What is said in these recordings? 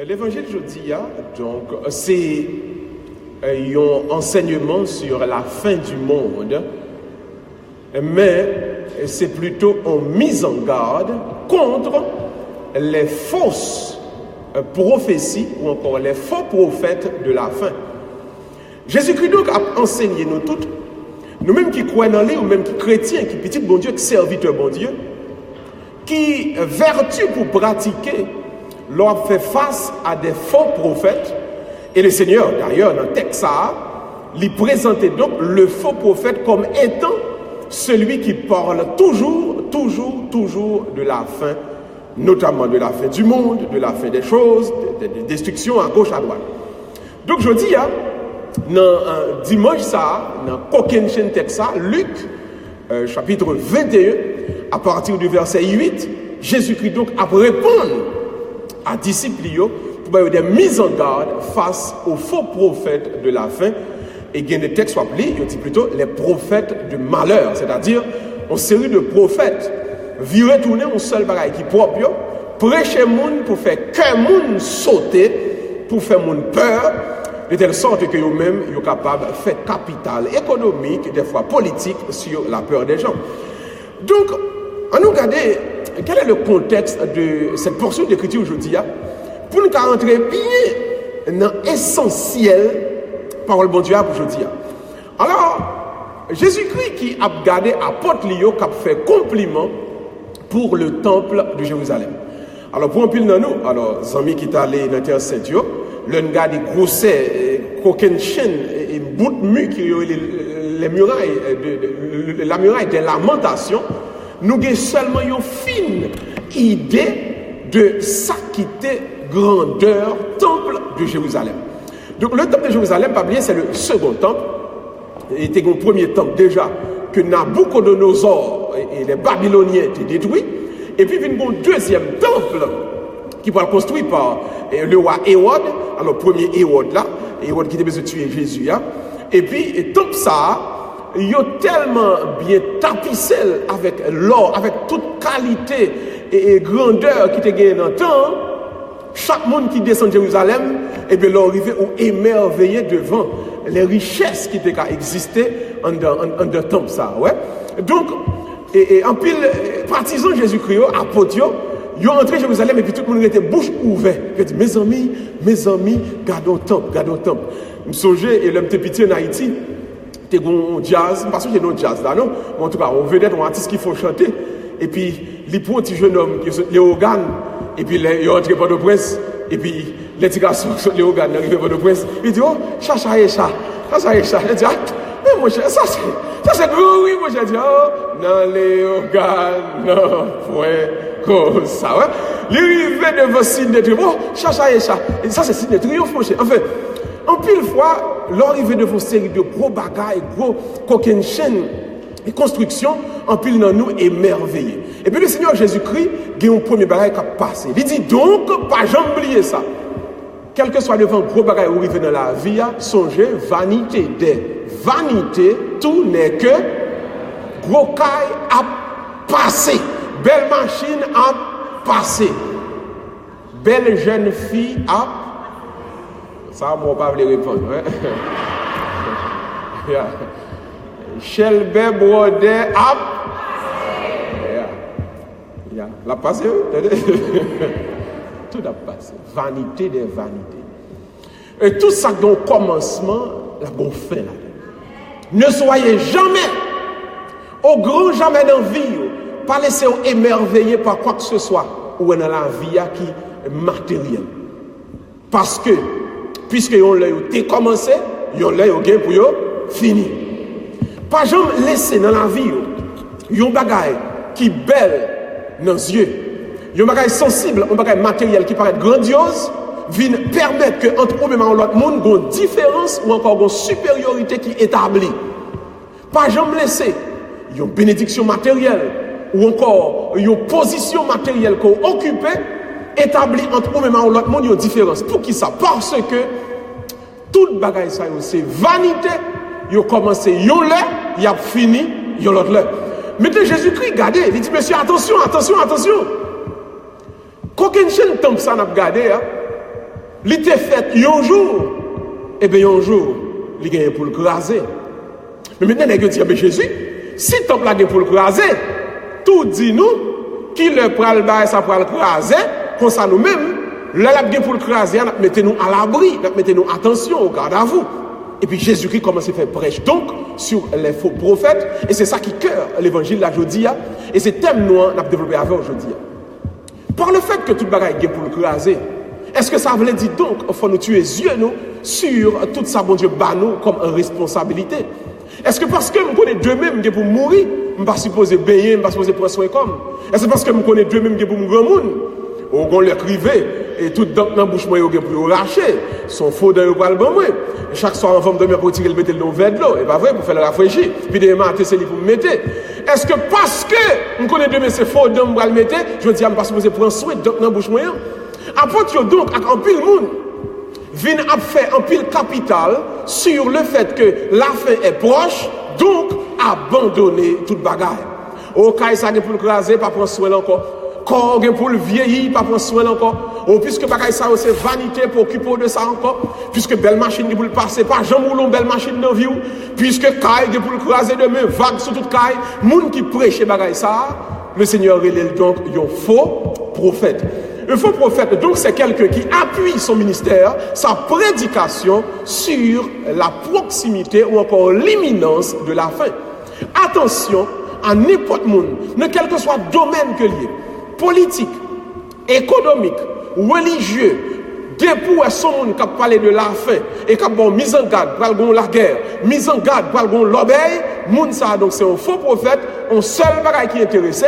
L'évangile jeudi, donc, c'est un enseignement sur la fin du monde, mais c'est plutôt une mise en garde contre les fausses prophéties ou encore les faux prophètes de la fin. Jésus-Christ donc a enseigné nous toutes, nous-mêmes qui croyons en lui, ou même qui chrétiens, qui petits bon Dieu, qui serviteurs bon Dieu, qui vertu pour pratiquer, l'on fait face à des faux prophètes. Et le Seigneur, d'ailleurs, dans le texte, lui présentait donc le faux prophète comme étant celui qui parle toujours de la fin, notamment de la fin du monde, de la fin des choses, de destruction à gauche, à droite. Donc je dis, dans dimanche, dans aucun chaîne texte, Luc, chapitre 21, à partir du verset 8, Jésus-Christ donc a répondu à disciples pour avoir des mises en garde face aux faux prophètes de la fin. Et il y a des textes appelés, il dit plutôt les prophètes du malheur, c'est-à-dire une série de prophètes virer tourner un seul bagaille qui propre, prêcher monde pour faire que monde sauter, pour faire monde peur, de telle sorte que eux-mêmes sont capables de faire capital économique, des fois politique, sur la peur des gens. Donc, on nous regarde quel est le contexte de cette portion d'écriture aujourd'hui, pour nous rentrer bien dans l'essentiel parole bon Dieu pour aujourd'hui. Alors, Jésus-Christ qui a gardé apôtre Lio, qui a fait compliment pour le temple de Jérusalem. Alors, pour un pile dans nous, alors, amis qui est allé dans Terre Sainte, l'un gars des grosset, coquin chaîne, et bout de mur qui les murailles, la muraille des lamentations, nous avons seulement une fine idée de ça qui était grandeur temple de Jérusalem. Donc le temple de Jérusalem, pas bien, c'est le second temple. Il était le premier temple déjà que Nabucodonosor et les Babyloniens étaient détruits. Et puis il y a un deuxième temple qui va être construit par le roi Hérode. Alors premier Hérode là, Hérode qui était besoin de tuer Jésus. Et puis le temple ça, il a tellement bien tapissé avec l'or, avec toute qualité et grandeur qui était gagnée dans le temps. Chaque monde qui descend de Jérusalem, et bien leur arrivé ou émerveillé devant les richesses qui existaient en le temple ça. Ouais? Donc, en pile, partisans de Jésus-Christ, apôtres, ils ont entré à Jérusalem et puis tout le monde était bouche ouverte. Ils ont dit, mes amis, gardons le temple, gardons le temple. Je me souviens, et l'homme était petit en Haïti, c'était un jazz, parce que j'ai un jazz là, non? Mais en tout cas, on veut être un artiste qu'il faut chanter. Et puis, il prend un petit jeune homme qui est les organes, et puis il est entré par le prince, et puis les petits garçons qui sont les organes, ils arrivent par le prince. Il dit, oh, chacha et chat. Il dit, ah, mais mon cher, ça c'est gros, oui, mon cher. Il dit, oh, non, les organes, non, point, comme ça, ouais. Il arrive devant signe de triomphe, oh, chacha et chat. Et ça, c'est signe de triomphe, mon cher. Enfin, en pile fois, l'arrivée de vos séries de gros bagailles, gros coquin chaîne et construction, en pile dans nous émerveillés. Et puis le Seigneur Jésus-Christ, il y a un premier bagaille qui a passé. Il dit donc, pas jamais oublier ça. Quel que soit devant gros bagaille où arrive dans la vie, songez, vanité des vanités, tout n'est que gros caille à passer. Belle machine à passer. Belle jeune fille à ça, moi, pas les répondre. Yeah. Shelbe Brodé à yeah. La passé, tout a passé. Vanité des vanités. Et tout ça, dans le commencement, la bonne fin. Ne soyez jamais, au grand jamais dans la vie, pas laisser émerveiller par quoi que ce soit, ou dans la vie qui est matérielle. Parce que, puisque yon l'a commencé, yon l'a pour fini. Pas jamais laisser dans la vie, yon bagaille qui belle dans les yeux, yon bagaille sensible, yon bagaille matériel qui paraît grandiose, vient permettre que entre eux et l'autre monde, il y a une différence ou encore une supériorité qui est établie. Pas jamais laisser une bénédiction matérielle ou encore une position matérielle qu'on occupe établie entre eux et l'autre monde, il y a une différence. Pour qui ça? Parce que toute bagaille ça, c'est vanité. Il a commencé, il a fini, il a l'autre. Mais Jésus-Christ, regardez, il dit, monsieur, attention. Quand une chaîne tombe ça, n'a pas gardé, Il était fait un jour, et bien un jour, il gagne pour le craser. Mais maintenant, il dit, Jésus, si le temple a pour le craser, tout dit nous, qui le pral bail, ça pral craser, comme ça nous-mêmes, là, la pour le craser, mettez-nous à l'abri, mettez-nous attention au garde à vous. Et puis Jésus-Christ commence à faire prêche donc sur les faux prophètes, et c'est ça qui cœur l'évangile d'aujourd'hui, et c'est thème nous avons développé avec aujourd'hui. Par le fait que tout le bagage est pour le craser, est-ce que ça veut dire donc qu'il faut nous tuer les yeux nous, sur tout ça, bon Dieu, nous comme une responsabilité? Est-ce que parce que je connais Dieu-même pour mourir, je ne suis pas supposé baigner, je ne suis pas supposé prendre soin comme? Est-ce que parce que je connais Dieu-même pour mourir grand monde? On l'écrivait, et tout dans la bouche, moi, pour racher, son faux dans le bal, chaque soir, on va me donner pour tirer le mettre dans le verre de l'eau, et pas vrai, pour faire le rafraîchir, puis des matin, c'est lui pour me mettre. Est-ce que parce que je connais Dieu, mais c'est faux dans le mettre, je dis, je ne suis pas supposé prendre soin dans la bouche, moi? Après, donc, en pile monde, vient à faire un pile capital sur le fait que la fin est proche, donc abandonner toute bagaille. Au cas où ça pour le craser, pas prendre soin encore. Quand pour le vieillir, pas prendre soin encore. Ou puisque bagaille ça c'est vanité pour occuper de ça encore. Puisque belle machine pour le passer, pas Jean Moulon belle machine dans vie. Puisque caille pour le craser demain, vague sur toute caille. Moun qui prêche bagaille ça, le Seigneur relève donc un faux prophète. Un faux prophète, donc, c'est quelqu'un qui appuie son ministère, sa prédication sur la proximité ou encore l'imminence de la fin. Attention à n'importe quel monde, quel que soit le domaine que lié, politique, économique, religieux, depuis son monde qui a parlé de la fin et qui a bon mise en garde pour la guerre, mise en garde pour l'obéi, monde ça donc c'est un faux prophète, un seul bagage qui intéresse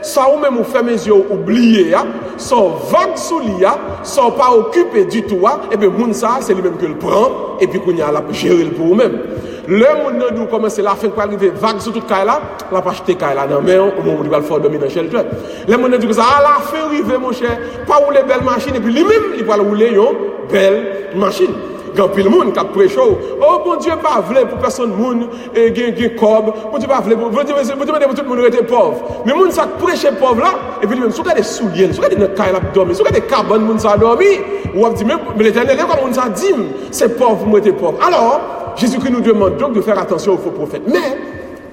ça ou même vous fermez les yeux oublier sans vague sous l'IA, sans pas occupé du tout, et bien moun ça c'est lui-même que le prend et puis qu'on y a la gérer pour vous-même. Le monde nous commence la fin pour arriver vague sur toute caille là, la pas acheter caille là non mais au moment où il va le faire dormir dans shelter. Le monde nous dit ça à la fin arriver mon cher, pas rouler belle machine et puis lui-même il va rouler une belle machine. Quand puis le monde qui a prêché, oh bon Dieu pas voulu pour personne monde et gain cob, bon Dieu pas voulu pour tout le monde était pauvre. Mais monde ça prêcher pauvre là et puis même sous des souliers, sous des cailles là dormir, sous des cabanes monde ça dormir, ou on dit mais l'Éternel comme monde ça dit c'est pauvre moi était pauvre. Alors Jésus-Christ nous demande donc de faire attention aux faux prophètes. Mais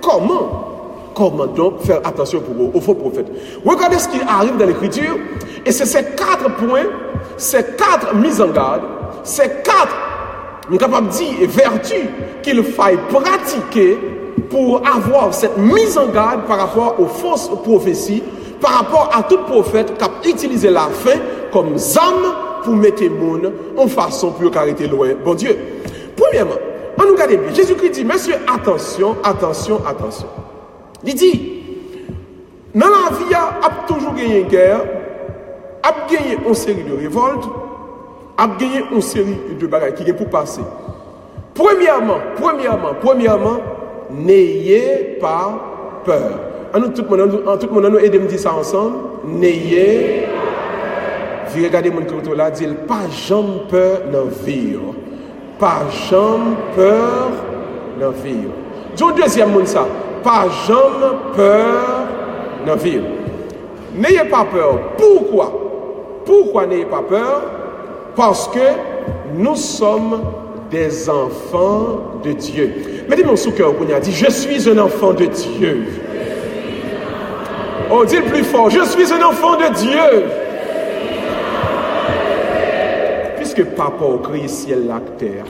comment donc faire attention aux faux prophètes? Regardez ce qui arrive dans l'Écriture et c'est ces 4 points, ces 4 mises en garde, ces 4 on est capable de dire vertus qu'il faille pratiquer pour avoir cette mise en garde par rapport aux fausses prophéties, par rapport à tout prophète qui a utilisé la fin comme âme pour mettre le monde en façon pour arrêter loin. Bon Dieu. Premièrement, on nous regarde bien. Jésus-Christ dit, messieurs, attention. Il dit, dans la vie, il y a toujours gagné une guerre, il y a gagné une série de révoltes, a gagné une série de bagages qui est pour passer. Premièrement, n'ayez pas peur. Tout le monde nous aide à dire ça ensemble. N'ayez pas peur. Regardez mon côté là, dit pas jamais peur dans vie. Pas jamais peur dans vie. Dis deuxième monde ça. Pas jamais peur dans vie. N'ayez pas peur. Pourquoi n'ayez pas peur? Parce que nous sommes des enfants de Dieu. Mettez-moi sous cœur, on a dit, je suis un enfant de Dieu. Oh, dis le plus fort, je suis un enfant de Dieu. Puisque papa a créé ciel, la terre,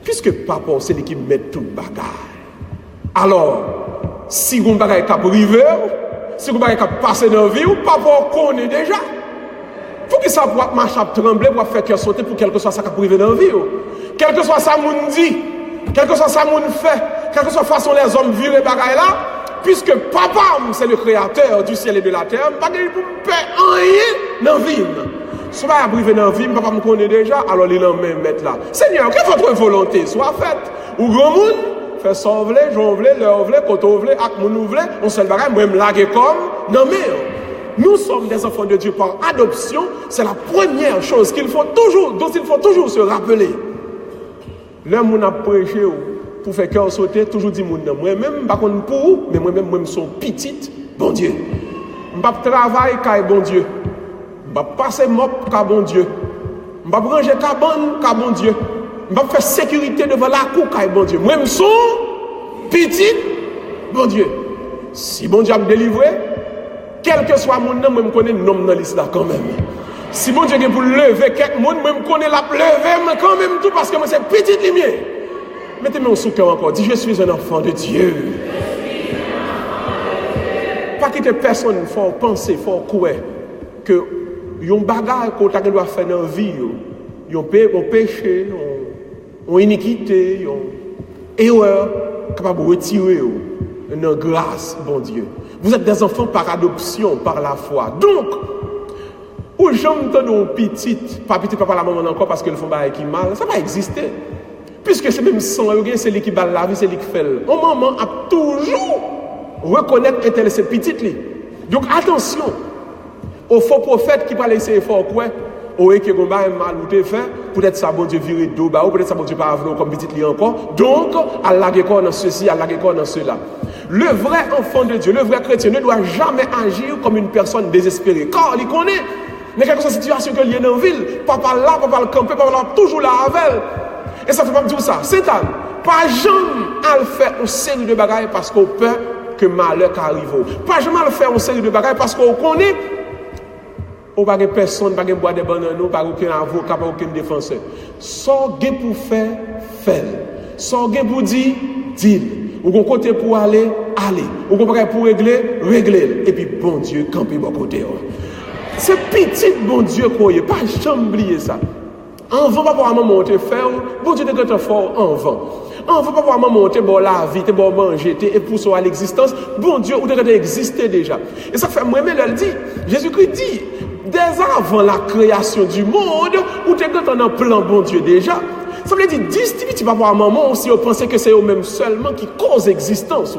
puisque papa c'est lui qui met tout le bagage. Alors, si vous avez un privé, si vous avez un passé dans la vie, papa connaît déjà. Pour que ça puisse marcher à trembler, pour faire cœur sauter, pour quel que soit ça qui privé dans la vie. Quel que soit ça moun dit, quel que soit ça moun fait, quelle que soit la façon les hommes vivent les bagailles là, puisque papa, c'est le créateur du ciel et de la terre, pas de pour me faire rien dans la vie. Si je privé dans la vie, papa me connaît déjà, alors il en met là. Seigneur, que votre volonté soit faite. Ou grand monde, fait ça, j'en voulais, leur voulais, quand on voulait, ak moun voulait, on se le bagaille, moi me laguer comme, non mais. Nous sommes des enfants de Dieu par adoption. C'est la première chose dont il faut toujours se rappeler. L'homme qui a prêché pour faire cœur sauter, toujours dit moi-même, pas contre pour, mais moi-même, je suis petite, bon Dieu. Je ne travaille qu'à bon Dieu. Je ne passe mop qu'à bon Dieu. Je vais ranger cabane, bon Dieu. Je vais faire sécurité devant la cour, bon Dieu. Moi, je suis petit, bon Dieu. Si bon Dieu a me délivré, quel que soit mon nom, je connais le nom dans la liste là quand même. Si bon Dieu est pour lever quelqu'un, moi, je connais la lever quand même tout parce que moi, c'est petite lumière. Mettez-moi sous cœur encore. Dis, je suis un enfant de Dieu. Pas quitter personne, il faut penser, il faut croire que yon bagarre qu'on doit faire dans la vie, yon péché, yon iniquité, yon erreur, capable de retirer une grâce, bon Dieu. Vous êtes des enfants par adoption, par la foi. Donc, aux gens me petite, pas petit papa la maman encore parce qu'ils font bagarre qui mal, ça va exister. Puisque c'est même sans c'est lui qui bat la vie, c'est lui qui fait. Au moment a toujours reconnaître que tel c'est petite li. Donc attention aux faux prophètes qui parlent essayer fort quoi ou qui ont mal ou te fait peut-être ça bon Dieu virer dos ba ou peut-être ça bon Dieu pas avoir comme petite li encore. Donc à la corps dans ceci, à la corps dans cela. Le vrai enfant de Dieu, le vrai chrétien ne doit jamais agir comme une personne désespérée car il connaît mais quelque chose situation que lié dans ville, papa là, papa le camper, papa là toujours là avec. Et ça fait pas dire ça. Satan pas jamais à le faire une série de bagailles parce qu'on peur que malheur arrive. Pas jamais le faire une série de bagages parce qu'on connaît on pas de personne, pas de bois de bananes, pas aucun avocat, pas aucun défenseur. Sans gain pour faire, faire. Sans gain pour dire, dire. Ou qu'on côté pour aller, aller. Ou qu'on pour régler, régler. Et puis bon Dieu, camper bon côté. C'est petit bon Dieu croyez, pas jamais oublier ça. En vent pas pour un moment te faire, bon Dieu te grand fort en vent. On ne veut pas voir maman, tu es bon la vie, tu es bon manger, tu es poussé à l'existence. Bon Dieu, ou tu as existé déjà. Et ça fait moi-même, elle dit, Jésus-Christ dit, dès avant la création du monde, ou tu es en plan bon Dieu déjà. Ça veut dire, dis, tu vas voir maman, aussi, on pensait que c'est eux-mêmes seulement qui causent existence.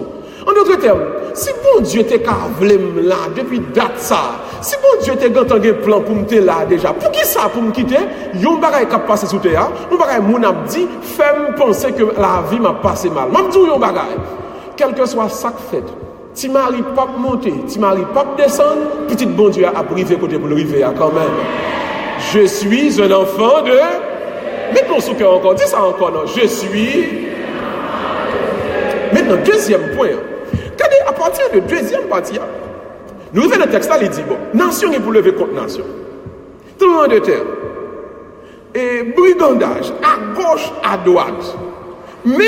En d'autres termes, si bon Dieu t'es câblé là, depuis date ça, si bon Dieu t'es gâté un plan pour me là déjà, pour qui ça, pour me quitter, yon bagay qui passe sous terre, yon bagay moun ap dit, fait me penser que la vie m'a passé mal. M'a dit yon bagay, quel que soit ça que fait, ti mari pas monter, ti mari pas descendre, petit bon Dieu a privé côté pour le river quand même. Je suis un enfant de... Mettons sous cœur encore, dis ça encore non, je suis... Maintenant, deuxième point. À partir de deuxième partie, nous venons dans le texte là, il dit, bon, nation est pour lever contre nation. Tremblement de terre. Et brigandage, à gauche, à droite. Mais,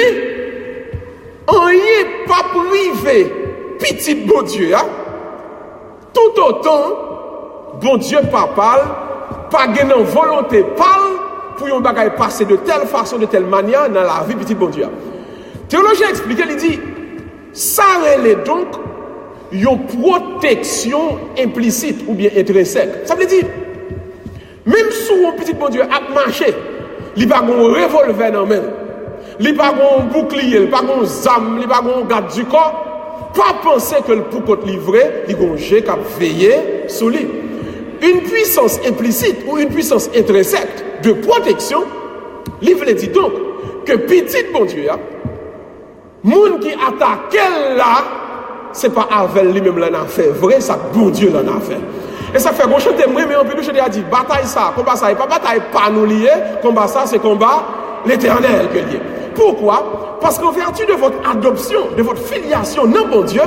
on n'y est pas privé, petit bon Dieu, hein? Tout autant, bon Dieu pas parle, pas gagnant volonté parle, pour yon bagay passer de telle façon, de telle manière, dans la vie, petit bon Dieu. Théologien explique, il dit, ça relève donc une protection implicite ou bien intrinsèque. Ça veut dire, même si un petit bon Dieu a marché, il n'y a pas un revolver dans la main, il n'y a pas un bouclier, il n'y a pas un zam, il n'y a pas un garde du corps, pas penser que le pour livrer, il y a un jet qui a veillé sur lui. Une puissance implicite ou une puissance intrinsèque de protection, il veut dire donc que petit bon Dieu, moun qui attaque là, c'est pas avec lui-même l'en a fait. Vrai, ça bon Dieu l'en a fait. Et ça fait bon chanter moi, mais en plus je dis bataille ça, combat ça, et pas bataille pas nous lier, combat ça, c'est combat l'éternel que lié. Pourquoi? Parce qu'en vertu de votre adoption, de votre filiation, non bon Dieu,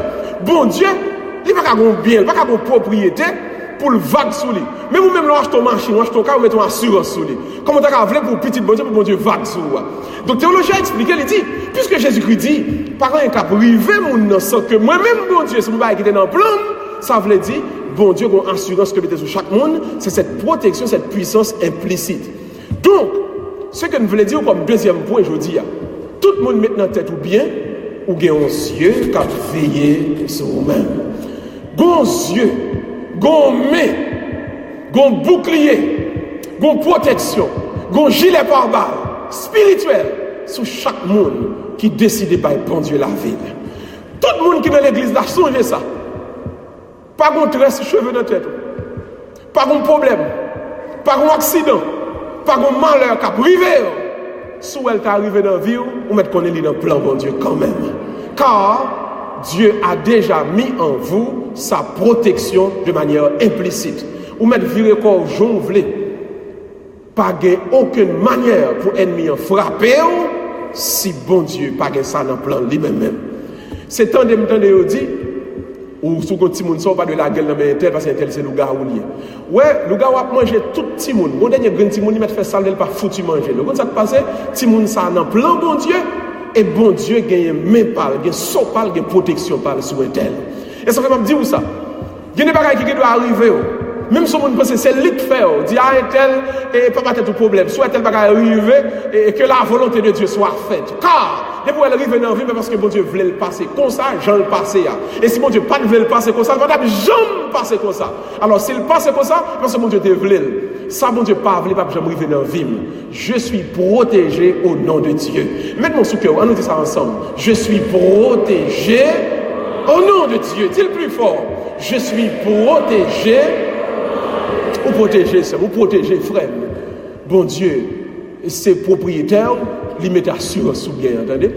il va pas avoir bien, il va pas avoir propriété pour le vague sous lui. Mais vous-même, vous achetez ton machine, vous achetez ton car, vous mettez une assurance sous lui. Comment tu as voulu pour petit bon Dieu, pour bon Dieu vague sous lui. Donc, théologien a expliqué, il dit, puisque Jésus-Christ dit, par un cas privé, mon sans que moi-même, bon Dieu, si vous qui était dans le plan, ça veut dire, bon Dieu, une assurance que mettez sur chaque monde, c'est cette protection, cette puissance implicite. Donc, ce que nous voulons dire comme deuxième point, je dis, tout le monde met dans la tête ou bien, ou bien un yeux qui a veillé sur vous-même. Gon yeux, gon main, gon bouclier, gon protection, gon gilet pare-balles spirituel sur chaque monde qui décide par bon Dieu la ville. Tout le monde qui est dans l'église là, songez ça. Pas gon tresse cheveux dans la tête. Pas gon problème. Pas gon accident. Pas gon malheur qui a privé. Si elle est arrivée dans la vie, on met qu'on est dans le plan bon Dieu quand même. Car Dieu a déjà mis en vous sa protection de manière implicite. Ou mettre virer quoi au jour voulez. pas aucune manière pour ennemi en frapper si bon Dieu pas ça dans le plan lui-même. C'est tant de temps de dit ou sous petit monde sort pas de la gueule dans mais tel parce que tel c'est loup gars ou lié. Ouais, loup gars va manger tout petit monde. Mon dernier grand petit monde il met faire ça il pas foutu manger. Le ça passé petit monde ça dans plan bon Dieu et bon Dieu gagne même pas, gagne so pas, gagne protection par sur un tel. Et ça fait me dire où ça. Il y a des bagages qui doivent arriver. Même si on pense que c'est lui qui fait, dit ah tel et pas tout problème, soit tel bagage arriver et que la volonté de Dieu soit faite. Car depuis elle arrive dans la vie parce que bon Dieu voulait le passer comme ça, j'en le passer. Et si bon Dieu pas voulait le passer comme ça, il va jamais passer comme ça. Alors s'il passe comme ça, parce que bon Dieu te voulait. Ça bon Dieu pas voulait pas jamais arriver dans la vie. Je suis protégé au nom de Dieu. Mettez-moi sous cœur, on nous dit ça ensemble. Je suis protégé au nom de Dieu. Dis le plus fort. Je suis protégé. Ou protéger ça, ou protéger frère. Bon Dieu, c'est propriétaire, il met assurance sous bien, entendez?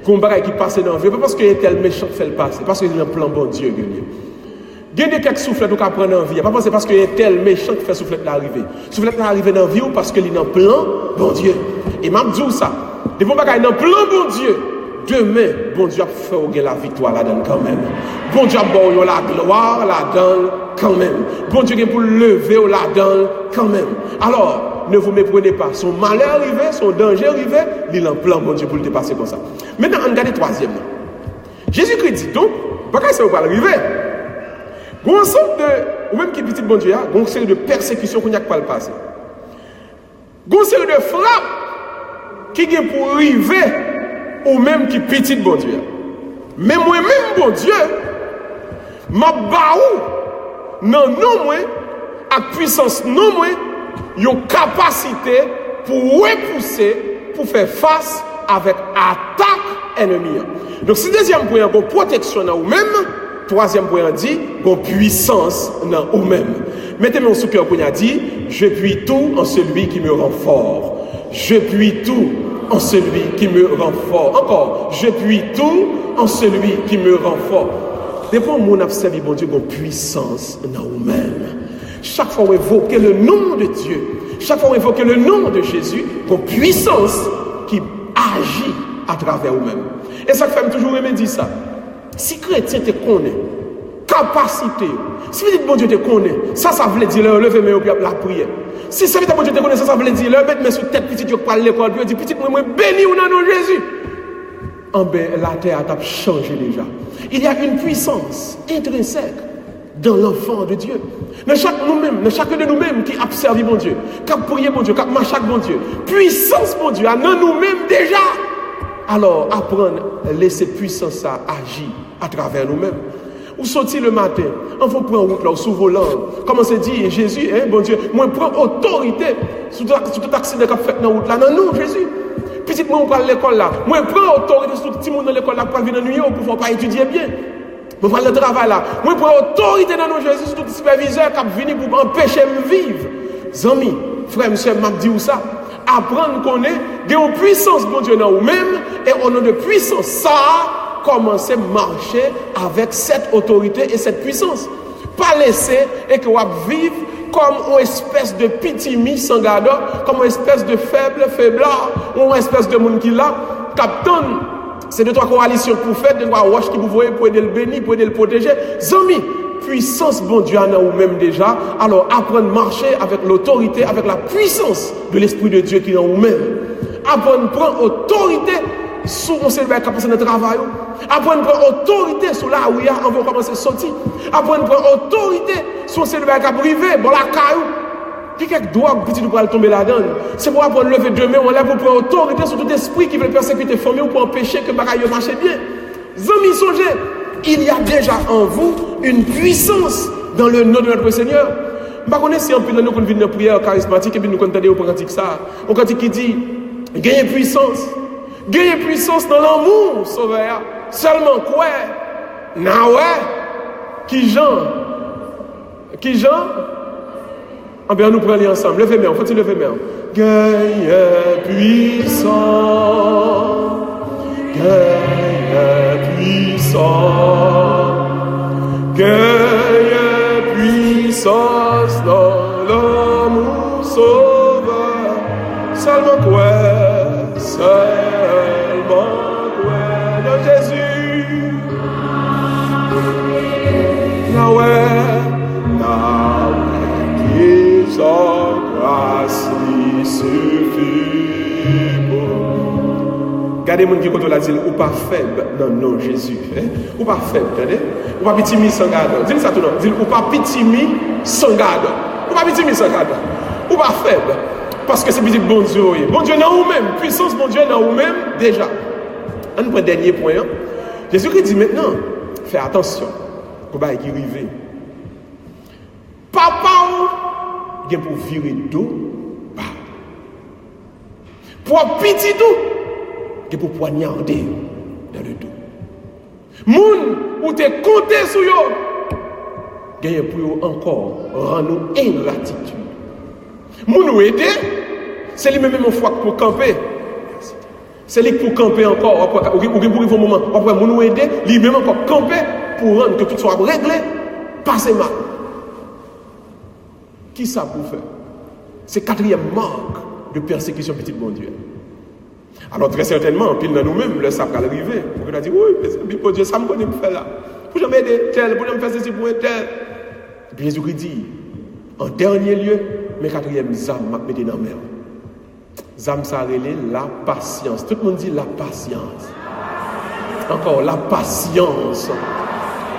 Qu'on bagaille qui passe dans la vie, pas parce qu'il est tel méchant qui fait le passer, parce qu'il y a un plan bon Dieu. Il y a quelques soufflettes qu'on prend dans la vie, pas parce qu'il est tel méchant qui fait soufflette l'arrivée. Soufflette l'arrivée dans la vie ou parce qu'il est dans le plan bon Dieu. Et m'a dit ça, des bons bagailles dans le plan bon Dieu. Demain, bon Dieu a fait la victoire là-dedans quand même. Bon Dieu a fait la gloire là-dedans quand même. Bon Dieu a pour lever là-dedans quand même. Alors, ne vous méprenez pas. Son malheur arrivé, son danger arrivé, il a un plan bon Dieu pour le dépasser comme ça. Maintenant, on regarde le troisième. Jésus-Christ dit donc, pourquoi ça va pas arriver? Il y a un ensemble de, ou même qui est petit bon Dieu, il y a une série de persécutions qu'on n'a pas le passé. Il y a une série de frappes qui est pour arriver ou même qui petit bon Dieu. Mais moi-même, bon Dieu, ma baou, non, moi, à puissance, non, moi, une capacité pour repousser, pour faire face avec attaque ennemie. Donc, si deuxième point, une protection dans vous-même, troisième point, dit, une puissance dans vous-même. Mettez-moi sous cœur pour dire, je puis tout en celui qui me rend fort. Je puis tout en celui qui me rend fort. Encore, je puis tout en celui qui me rend fort. Depuis mon observe, bon Dieu, une puissance dans vous-même. Chaque fois qu'on évoque le nom de Dieu, chaque fois qu'on évoque le nom de Jésus, une puissance qui agit à travers vous-même. Et ça fait toujours aimer dire ça. Si chrétien te connaît, capacité, si vous dites bon Dieu te connaît, ça veut dire lever mes mains la prière. Si ça veut dire bon Dieu te connaît, ça veut dire mettre mes sous tête petite, je parle l'école, puis dire petite, moi béni ou non Jésus. En ben, la terre a changé déjà. Il y a une puissance intrinsèque dans l'enfant de Dieu. Dans chacun de nous-mêmes qui observe mon Dieu, qui a prié mon Dieu, qui a marché avec mon Dieu. Puissance mon Dieu, dans nous-mêmes déjà. Alors, apprendre à laisser puissance à agir à travers nous-mêmes. Ou sortir le matin, on va prendre route là, sous volant. Comment c'est dit, Jésus, hein, bon Dieu, moi je prends autorité sur tout accident qu'on fait dans la route là. Non, Jésus. Petit moi, on parle l'école là. Moi je prends autorité sur tout le monde dans l'école là pour venir dans New York pour ne pas étudier bien. Pour faire le travail là. Moi je prends autorité dans nos Jésus sur tout superviseur qui vient pour empêcher de vivre. Amis, frère, monsieur, m'a dit où ça? Apprendre qu'on est, une puissance, bon Dieu, dans nous-mêmes, et on a de puissance, ça, commencer à marcher avec cette autorité et cette puissance. Pas laisser et que vous vivez comme une espèce de petit mis sans garde, comme une espèce de faiblard, ou une espèce de monde qui l'a, captain. C'est de trois coalitions pour faire, de trois roches qui vous voyez pour aider le bénir, pour aider le protéger. Zami, puissance, bon Dieu, en vous-même déjà. Alors, apprendre à marcher avec l'autorité, avec la puissance de l'Esprit de Dieu qui est en vous-même. Apprendre à prendre autorité sur on s'est capacité de travail. Apprendre à prendre autorité sur la où on va commencer à sortir. Apprendre à prendre autorité sur on s'est privé, bon la caillou. Qui doit petit nous pour tomber là-dedans. C'est pour apprendre lever demain, on est pour prendre autorité sur tout esprit qui veut persécuter famille ou pour empêcher que bagaille marche bien. Zami songez, il y a déjà en vous une puissance dans le nom de notre Seigneur. Je ne sais pas si on peut nous venir dans la prière charismatique et puis nous entendons au pratique ça. On pratique qui dit gagner puissance. Gagner puissance dans l'amour, sauveur. Seulement quoi? Na ouais. Qui Jean? Ah bien, nous prenons ensemble. Levez main, faut-il lever main? Gagne puissance. Gagne puissance. Gagne puissance dans l'amour sauveur. seulement quoi, dans Jésus. Qui sa grâce lui suffit. Regardez mon qui quand on l'a dit, ou pas faible dans le nom de Jésus. Ou pas faible, attendez. Ou pas petit mis sans garde. Dis ça tout le monde. Dis ou pas petit mis sans garde. Ou pas petit mis sans garde. Ou pas faible. Parce que c'est petit bon Dieu. Bon Dieu dans vous-même. Puissance bon Dieu dans vous-même déjà. On prend le dernier point. Jésus-Christ dit maintenant, fais attention. Qu'on va y arriver. Papa, il pour virer dos. Pour petit tout. Et pour poignarder dans le dos. Moun ou te compté sur yo, gagne pour yo encore rendre nous ingratitude. Moun ou aider, c'est lui même fois pour camper. C'est lui pour camper encore. Ou pour un moment, après moun ou aider, lui même encore camper pour rendre que tout soit réglé, passer mal. Qui ça pour faire? C'est quatrième marque de persécution petit bon Dieu. Alors très certainement, pile dans nous-mêmes, le ça va arriver. Pour qu'on a dit, oui, mais bon Dieu, ça me connaît pour faire là. Pour jamais aider tel, pour jamais faire ceci pour un tel. Et puis Jésus dit, en dernier lieu, mes quatrième âme m'a mis dans la mer. Zam ça relève la patience. Tout le monde dit la patience. Encore la patience.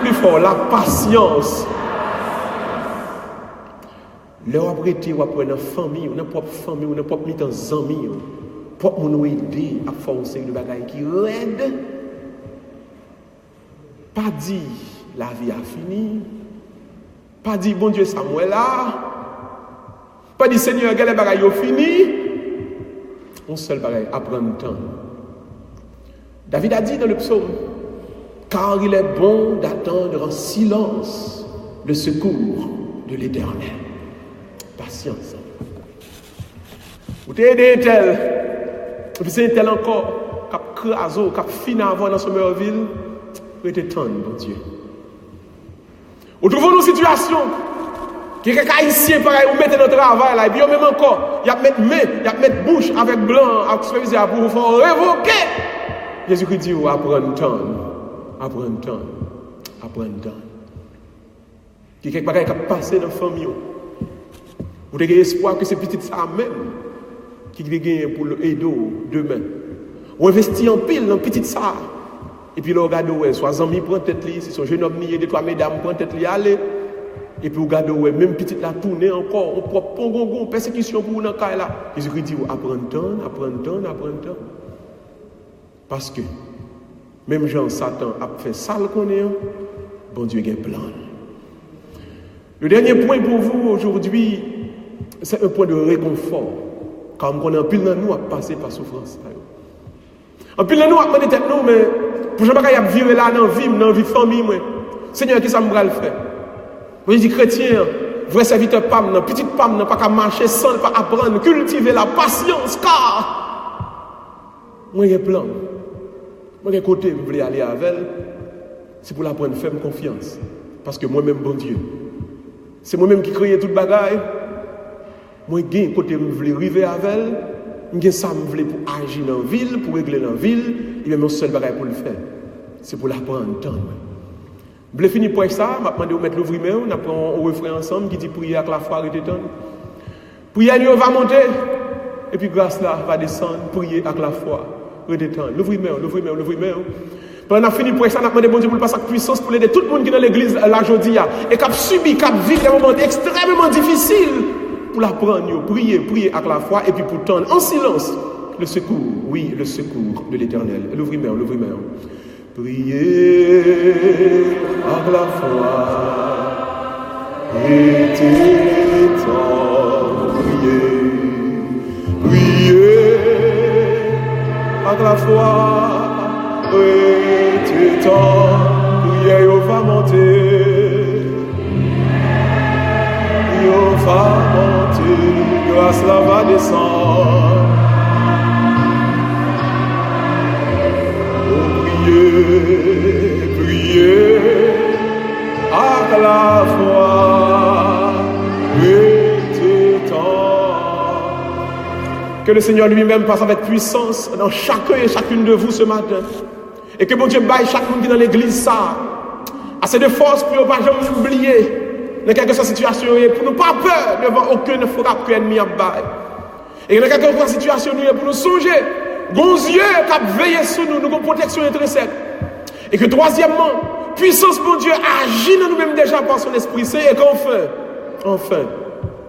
Plus fort, la patience. Là, après, tu vas prendre une famille, une propre famille, une propre mi-temps amis. Pour nous aider à faire une série de bagailles qui raide. Pas dit la vie a fini. Pas dit bon Dieu Samuel là. Pas dit Seigneur quel bagaille a fini. Un seul bagaille apprendre le temps. David a dit dans le psaume, car il est bon d'attendre en silence le secours de l'Éternel. Patience. Vous t'aidez tel. Et puis c'est tel encore, cap craso, cap fin avant dans Somerville, pour être tendre, bon Dieu. Ou trouvons une situation, qui est haïtien pareil, ou mettez notre travail là, et puis même encore, il y a mettre main, il y a mettre bouche avec blanc, avec superviseur pour vous faire révoquer. Jésus-Christ dit, apprendre temps, apprendre temps, apprendre temps. Qui est quelque chose qui a passé dans la famille. Vous avez espoir que c'est petit ça même. Qui gagne pour aider demain. On investit en pile dans petite ça. Et puis, le regarde, soit amis prend tête li, si son jeune homme ni deux trois mesdames prend tête li aller. Et puis, regarde, même petite la tourner encore, on prend persécution pour nous dans cas là. Jésus-Christ dit, apprendre temps. Parce que, même Jean Satan a fait ça le connaît, bon Dieu a un plan. Le dernier point pour vous aujourd'hui, c'est un point de réconfort. Comme on a un pile dans nous à passer par souffrance. Un pile dans nous à demander tête nous, mais pour jamais qu'il vivre là dans la vie famille, Seigneur, qui ça me va le faire? Moi, je dis chrétien, vrai serviteur PAM, dans petite PAM, n'a pas qu'à marcher sans pas apprendre, cultiver la patience, car moi, j'ai un plan. Moi, j'ai un côté, je voulais aller avec elle, c'est pour la prendre ferme confiance. Parce que moi-même, bon Dieu, c'est moi-même qui crée toute bagaille. Moi, j'ai un côté, je voulais arriver avec elle. J'ai ça, je voulais pour agir dans la ville, pour régler dans la ville. Et bien, mon seul bagage pour le faire, c'est pour l'apprendre temps. Je voulais finir pour ça, je vais demander de mettre l'ouvrier, on apprend un refrain ensemble qui dit prier avec la foi et temps. Prier, va monter. Et puis, grâce là, va descendre, prier avec la foi et temps. L'ouvrier. Quand on a fini pour ça, on a demandé bon Dieu pour le passer avec puissance pour aider tout le monde qui est dans l'église là aujourd'hui et qui a subi, qui a vécu des moments extrêmement difficiles. Pour l'apprendre, prier avec la foi et puis pour tendre en silence le secours, oui, le secours de l'Éternel. L'ouvrier. Priez avec la foi et temps. Priez avec la foi et temps. Priez, on va monter. Va monter, grâce là va descendre. Oh, priez, avec la foi, et temps. Que le Seigneur lui-même passe avec puissance dans chacun et chacune de vous ce matin. Et que bon Dieu baille chaque monde qui est dans l'église ça. Assez de force pour ne pas jamais oublier dans quelque situation pour ne pas peur devant aucune frappe que l'ennemi a baille. Et dans quelque situation pour nous songer, bons yeux qui veillent sur nous, nous avons protection intrinsèque. Et que troisièmement, puissance pour Dieu agit dans nous-mêmes déjà par son Esprit Saint et qu'enfin,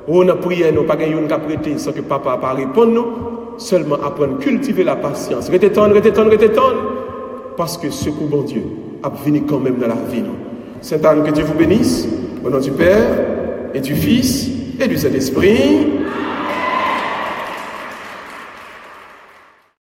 on a prié, nous pas gagné une prêter sans que papa n'a pas répondu nous, seulement apprendre à cultiver la patience. Restez tendre, parce que ce coup, bon Dieu, a venu quand même dans la vie. Saint-Anne, que Dieu vous bénisse, au nom du Père, et du Fils, et du Saint-Esprit.